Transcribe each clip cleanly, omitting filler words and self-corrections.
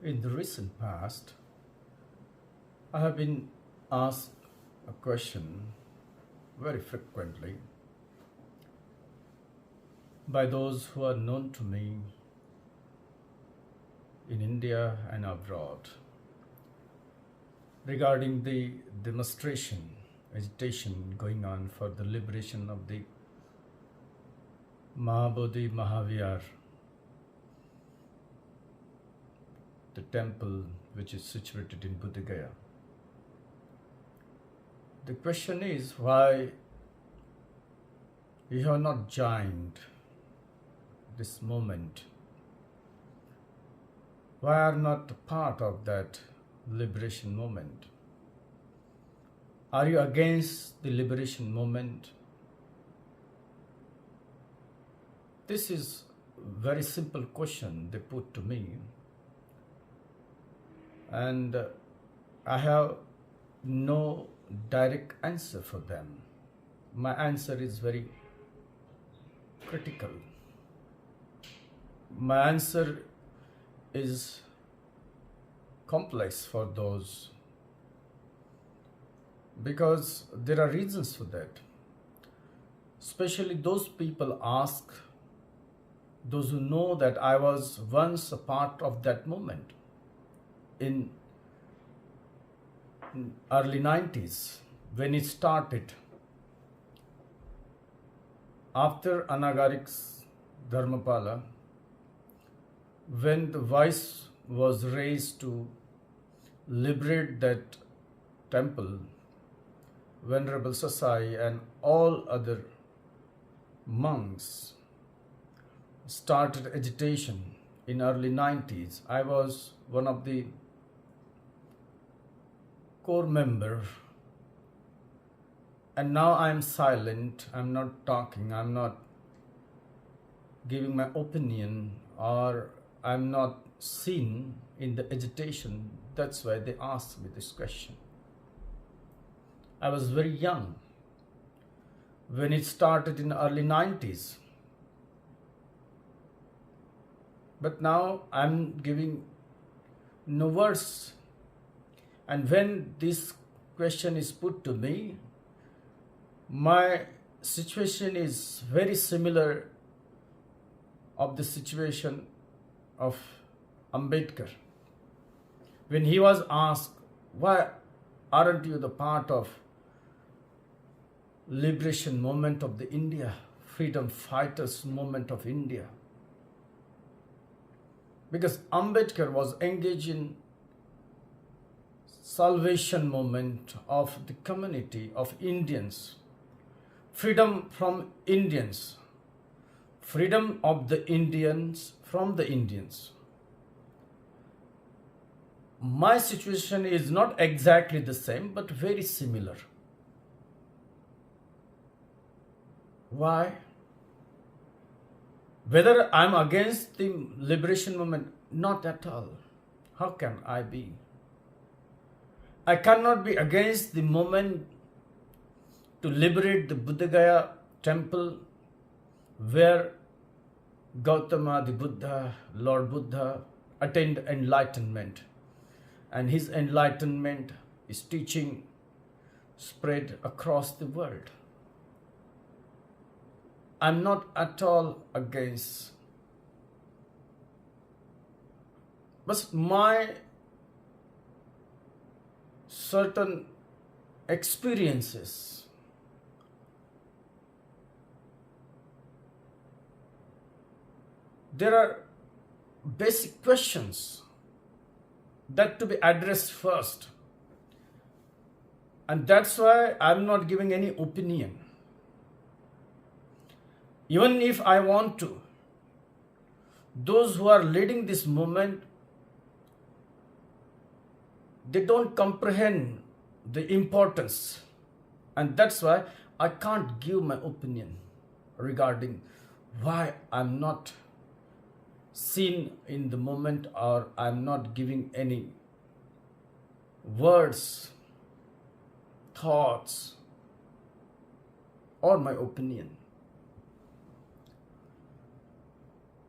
In the recent past, I have been asked a question very frequently by those who are known to me in India and abroad regarding the demonstration, agitation going on for the liberation of the Mahabodhi Mahavihar, the temple which is situated in Buddhagaya. The question is why you have not joined this movement. Why are not part of that liberation movement? Are you against the liberation movement? This is a very simple question they put to me, and I have no direct answer for them. My answer is very critical. My answer is complex for those because there are reasons for that. Especially those people ask, those who know that I was once a part of that movement in early 90s when it started. After Anagarik's Dharmapala, when the voice was raised to liberate that temple, Venerable Sasai and all other monks started agitation in early 90s. I was one of the core member, and now I am silent, I'm not talking, I'm not giving my opinion, or I'm not seen in the agitation. That's why they asked me this question. I was very young when it started in the early 90s. But now I'm giving no words. And when this question is put to me, my situation is very similar of the situation of Ambedkar. When he was asked, why aren't you the part of liberation movement of the India, freedom fighters movement of India? Because Ambedkar was engaged in salvation movement of the community of Indians, freedom from Indians, freedom of the Indians from the Indians. My situation is not exactly the same, but very similar. Why? Whether I'm against the liberation movement, not at all. How can I be? I cannot be against the movement to liberate the Buddhagaya temple where Gautama the Buddha, Lord Buddha, attained enlightenment. And his enlightenment is teaching spread across the world. I'm not at all against. But my certain experiences there are basic questions that to be addressed first, and that's why I'm not giving any opinion. Even if I want to, those who are leading this movement, they don't comprehend the importance, and that's why I can't give my opinion regarding why I'm not seen in the moment, or I'm not giving any words, thoughts, or my opinion.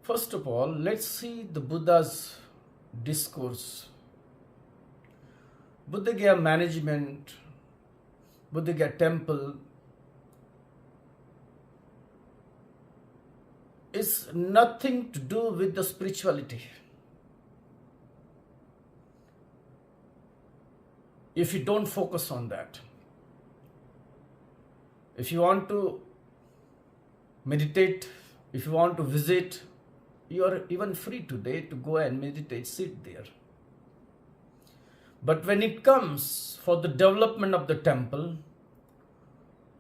First of all, let's see the Buddha's discourse. Buddha management, Buddha temple is nothing to do with the spirituality. If you don't focus on that, if you want to meditate, if you want to visit, you are even free today to go and meditate, sit there. But when it comes for the development of the temple,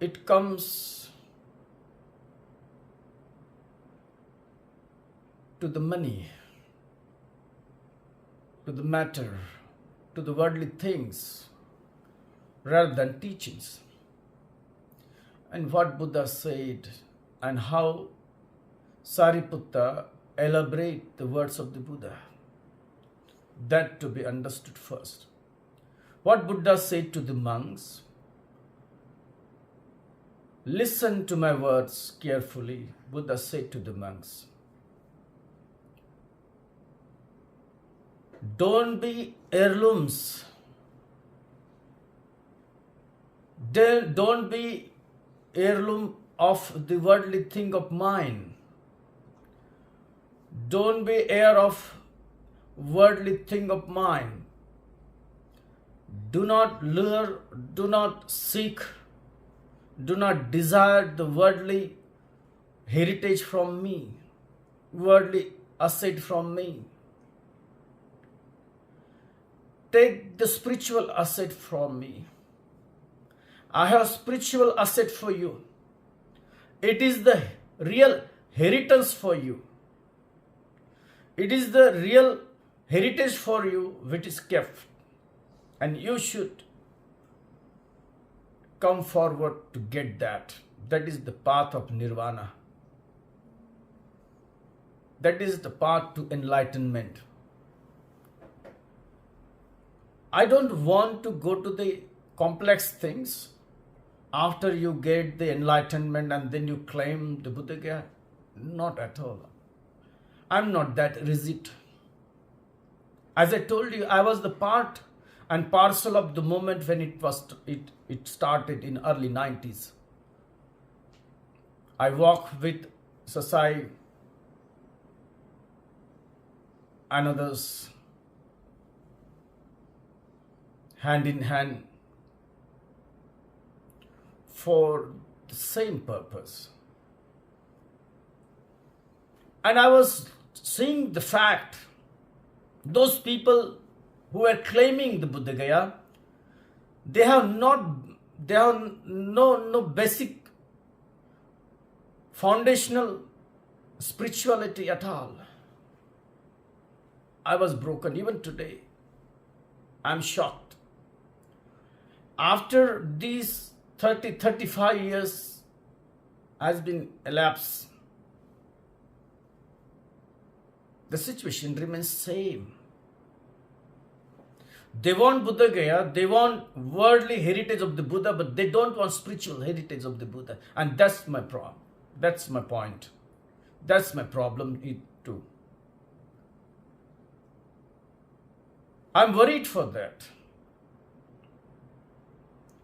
it comes to the money, to the matter, to the worldly things, rather than teachings. And what Buddha said and how Sariputta elaborate the words of the Buddha, that to be understood first. What Buddha said to the monks, listen to my words carefully. Buddha said to the monks, don't be heirlooms. Don't be heirloom of the worldly thing of mine. Don't be heir of worldly thing of mine. Do not lure, do not seek, do not desire the worldly heritage from me, worldly asset from me. Take the spiritual asset from me. I have spiritual asset for you. It is the real inheritance for you. It is the real heritage for you which is kept. And you should come forward to get that. That is the path of nirvana. That is the path to enlightenment. I don't want to go to the complex things after you get the enlightenment and then you claim the Buddha. Not at all. I'm not that rigid. As I told you, I was the part and parcel of the moment when it started in early 90s. I walked with Sasai and others hand in hand for the same purpose. And I was seeing the fact, those people who are claiming the Buddha Gaya, they have no basic foundational spirituality at all. I was broken even today. I'm shocked. After these 35 years has been elapsed, the situation remains same. They want Buddha Gaya, they want worldly heritage of the Buddha, but they don't want spiritual heritage of the Buddha. And that's my problem. That's my point. That's my problem too. I'm worried for that.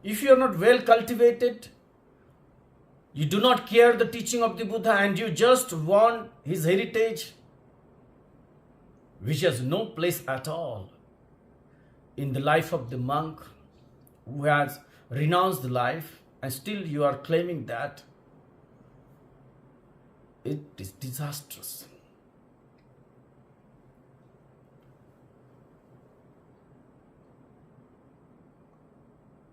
If you are not well cultivated, you do not care the teaching of the Buddha and you just want his heritage, which has no place at all in the life of the monk who has renounced life, and still you are claiming that, it is disastrous.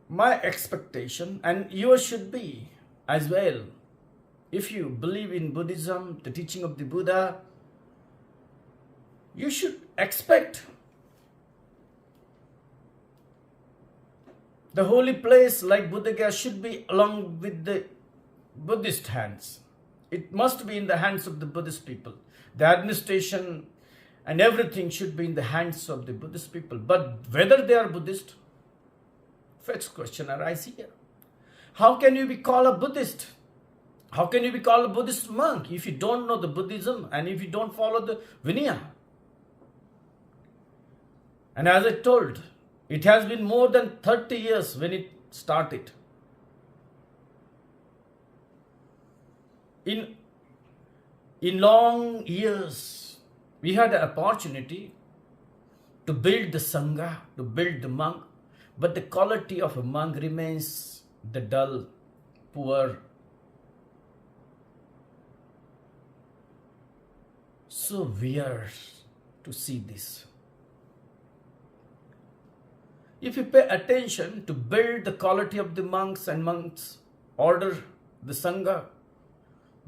My expectation, and yours should be as well, if you believe in Buddhism, the teaching of the Buddha, you should expect the holy place like Buddha Gaya should be along with the Buddhist hands. It must be in the hands of the Buddhist people. The administration and everything should be in the hands of the Buddhist people. But whether they are Buddhist, first question arises here. How can you be called a Buddhist? How can you be called a Buddhist monk if you don't know the Buddhism and if you don't follow the Vinaya? And as I told, it has been more than 30 years when it started. In long years, we had an opportunity to build the Sangha, to build the monk, but the quality of a monk remains the dull, poor. So weird to see this. If you pay attention to build the quality of the monks and monks order, the Sangha,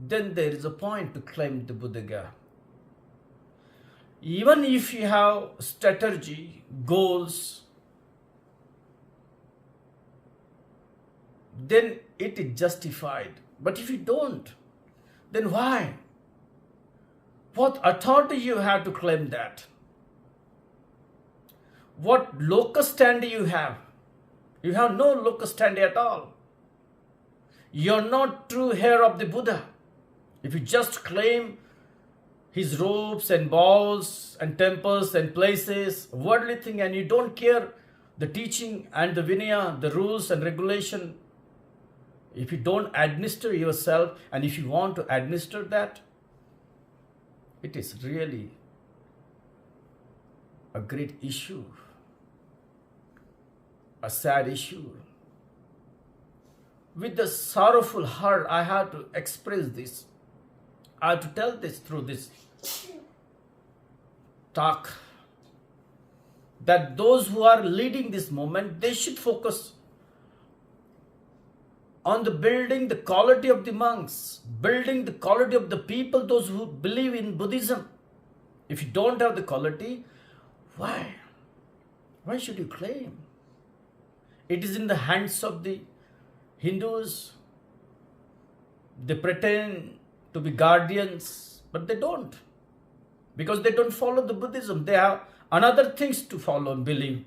then there is a point to claim the Buddha. Even if you have strategy, goals, then it is justified. But if you don't, then why? What authority you have to claim that? What locus standi you have? You have no locus standi at all. You're not true heir of the Buddha. If you just claim his robes and balls and temples and places, worldly thing, and you don't care the teaching and the vinaya, the rules and regulation, if you don't administer yourself and if you want to administer that, it is really a great issue, a sad issue. With the sorrowful heart, I have to express this. I have to tell this through this talk, that those who are leading this movement, they should focus on the building the quality of the monks, building the quality of the people, those who believe in Buddhism. If you don't have the quality, why? Why should you claim? It is in the hands of the Hindus. They pretend to be guardians, but they don't. Because they don't follow the Buddhism. They have another things to follow and believe.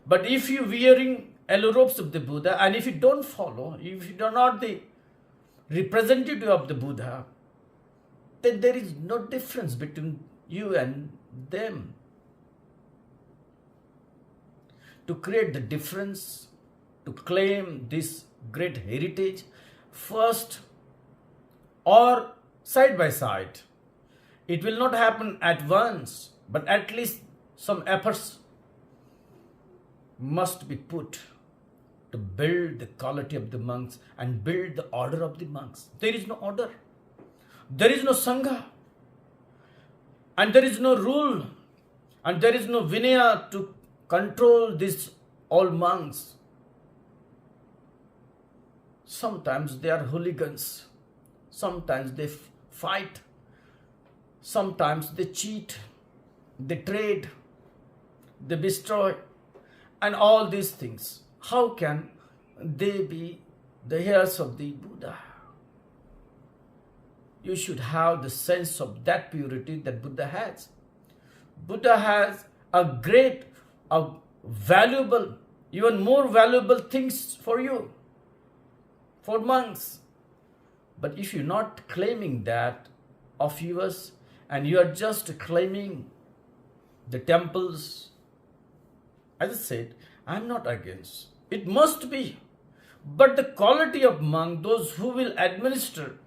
But if you wearing yellow robes of the Buddha, and if you don't follow, if you are not the representative of the Buddha, then there is no difference between you and them. To create the difference, to claim this great heritage, first or side by side. It will not happen at once, but at least some efforts must be put to build the quality of the monks and build the order of the monks. There is no order. There is no Sangha. And there is no rule. And there is no Vinaya to control these all monks. Sometimes they are hooligans. Sometimes they fight. Sometimes they cheat. They trade. They destroy. And all these things. How can they be the heirs of the Buddha? You should have the sense of that purity that Buddha has. Buddha has a great, a valuable, even more valuable things for you, for monks. But if you're not claiming that of yours, and you are just claiming the temples, as I said, I'm not against. It must be. But the quality of monk, those who will administer,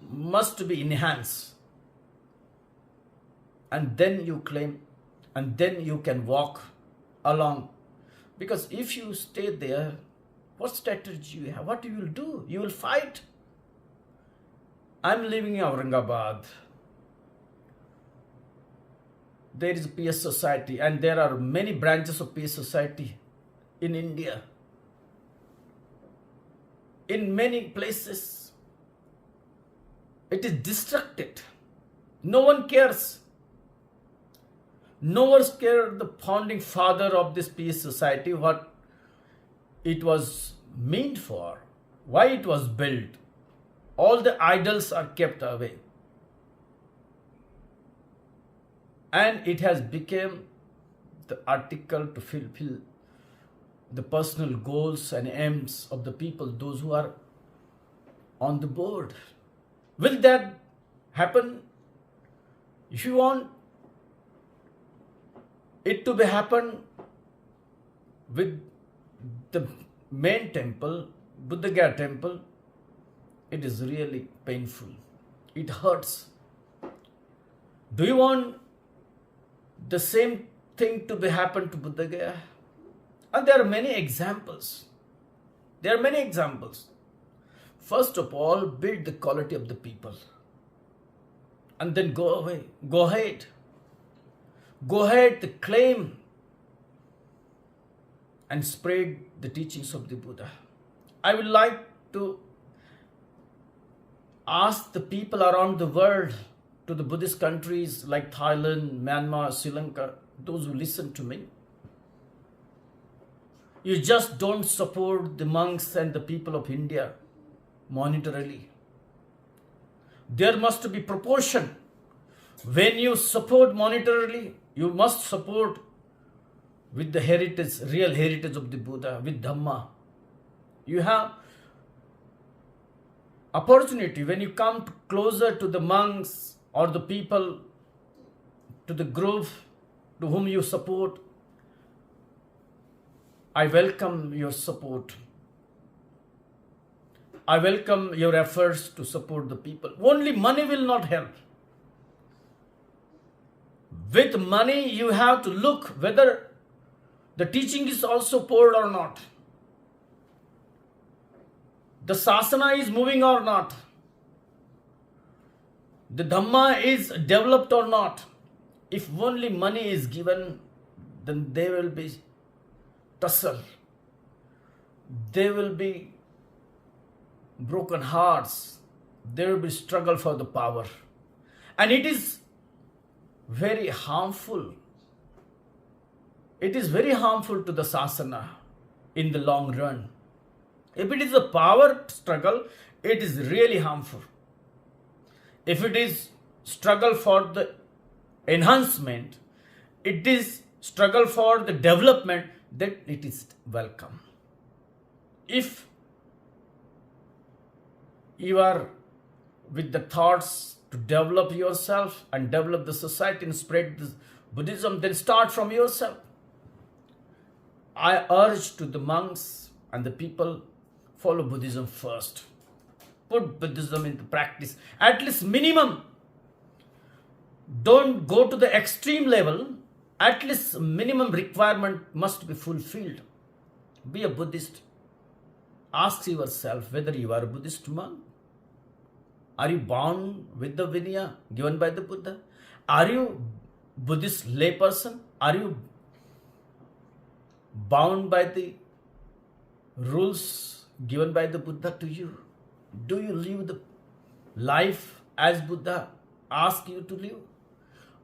must be enhanced. And then you claim, and then you can walk along. Because if you stay there, what strategy you have? What you will do? You will fight. I'm living in Aurangabad. There is a peace society, and there are many branches of peace society in India. In many places, it is destructed. No one cares. No one cares the founding father of this peace society, what it was meant for, why it was built. All the idols are kept away. And it has become the article to fulfill the personal goals and aims of the people, those who are on the board. Will that happen? If you want it to be happen with the main temple, Buddha Gaya temple, it is really painful. It hurts. Do you want the same thing to be happen to Buddha Gaya? And there are many examples. There are many examples. First of all, build the quality of the people. And then go away. Go ahead. Go ahead to claim and spread the teachings of the Buddha. I would like to ask the people around the world, to the Buddhist countries like Thailand, Myanmar, Sri Lanka, those who listen to me, you just don't support the monks and the people of India monetarily. There must be proportion. When you support monetarily, you must support with the heritage, real heritage of the Buddha, with Dhamma. You have opportunity when you come closer to the monks or the people, to the group to whom you support. I welcome your support. I welcome your efforts to support the people. Only money will not help. With money, you have to look whether the teaching is also poured or not. The sasana is moving or not. The Dhamma is developed or not. If only money is given, then there will be tussle. There will be broken hearts. There will be struggle for the power. And it is very harmful. It is very harmful to the sasana in the long run. If it is a power struggle, it is really harmful. If it is struggle for the enhancement, it is struggle for the development, then it is welcome. If you are with the thoughts to develop yourself and develop the society and spread this Buddhism, then start from yourself. I urge to the monks and the people, follow Buddhism first. Put Buddhism into practice. At least minimum. Don't go to the extreme level. At least minimum requirement must be fulfilled. Be a Buddhist. Ask yourself whether you are a Buddhist monk. Are you bound with the Vinaya given by the Buddha? Are you Buddhist layperson? Are you bound by the rules given by the Buddha to you? Do you live the life as Buddha asks you to live?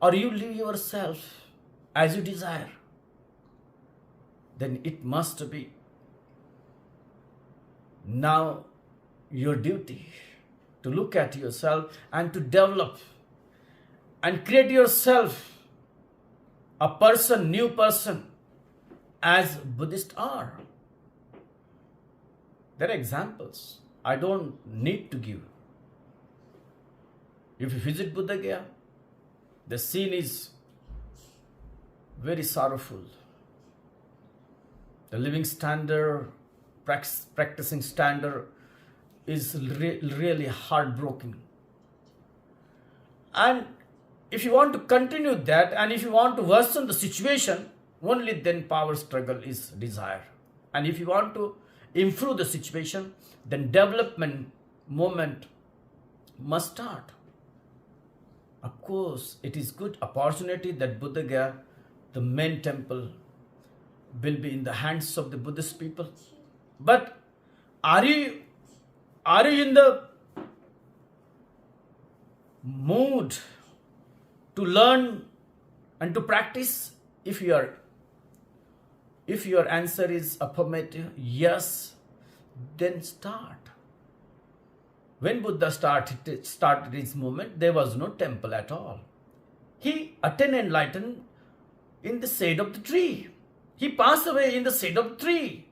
Or you live yourself as you desire? Then it must be now your duty to look at yourself and to develop and create yourself a person, new person, as Buddhists are. There are examples I don't need to give. If you visit Buddha Gaya, the scene is very sorrowful. The living standard, practicing standard is really heartbroken. And if you want to continue that, and if you want to worsen the situation, only then power struggle is desired. And if you want to improve the situation, then development movement must start. Of course, it is good opportunity that Buddha Gaya, the main temple, will be in the hands of the Buddhist people. But are you in the mood to learn and to practice? If your answer is affirmative, yes, then start. When Buddha started his movement, there was no temple at all. He attained enlightenment in the shade of the tree. He passed away in the shade of the tree.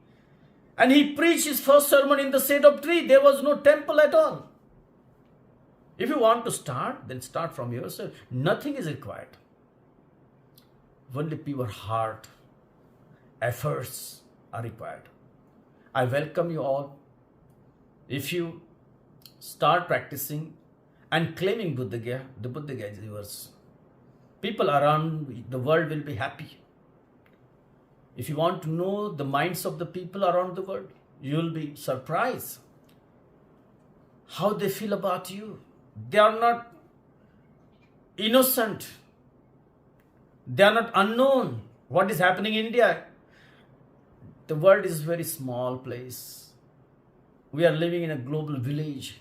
And he preached his first sermon in the shade of the tree. There was no temple at all. If you want to start, then start from yourself. Nothing is required. only pure heart, efforts are required. I welcome you all. If you start practicing and claiming Buddha, the Buddha is yours. People around the world will be happy. If you want to know the minds of the people around the world, you will be surprised how they feel about you. They are not innocent. They are not unknown. What is happening in India? The world is a very small place. We are living in a global village.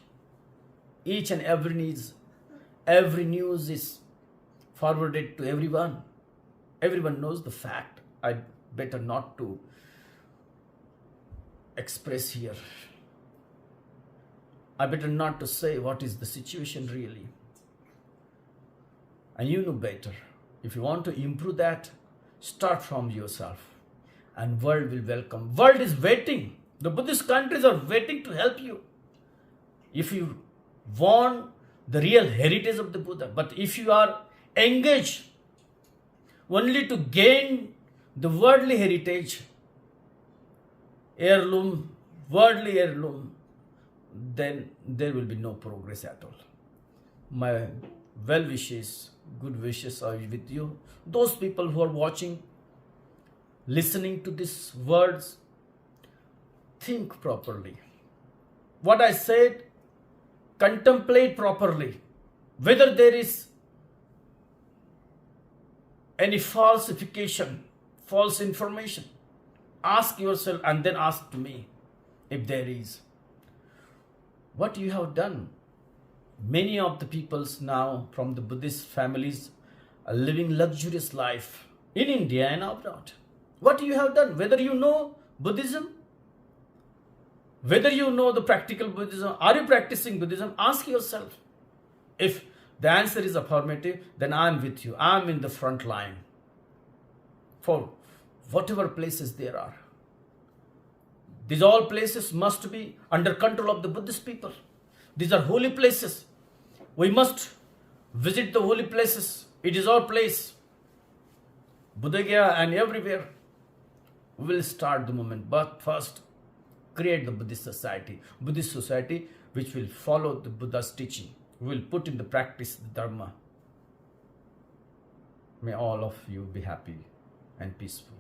Each and every news is forwarded to everyone. Everyone knows the fact. I better not to express here. I better not to say what is the situation really. And you know better. If you want to improve that, start from yourself. And world will welcome. World is waiting. The Buddhist countries are waiting to help you. If you want the real heritage of the Buddha, but if you are engaged only to gain the worldly heritage, worldly heirloom, then there will be no progress at all. My well wishes, good wishes are with you. Those people who are watching, listening to these words, think properly. What I said, contemplate properly. Whether there is any falsification, false information, ask yourself and then ask to me if there is. What you have done? Many of the peoples now from the Buddhist families are living luxurious life in India and abroad. What you have done? Whether you know Buddhism, whether you know the practical Buddhism, are you practicing Buddhism? Ask yourself. If the answer is affirmative, then I am with you. I am in the front line for whatever places there are. These all places must be under control of the Buddhist people. These are holy places. We must visit the holy places. It is our place. Buddha and everywhere. We will start the movement. But first, create the Buddhist society which will follow the Buddha's teaching. We will put in the practice the Dharma. May all of you be happy and peaceful.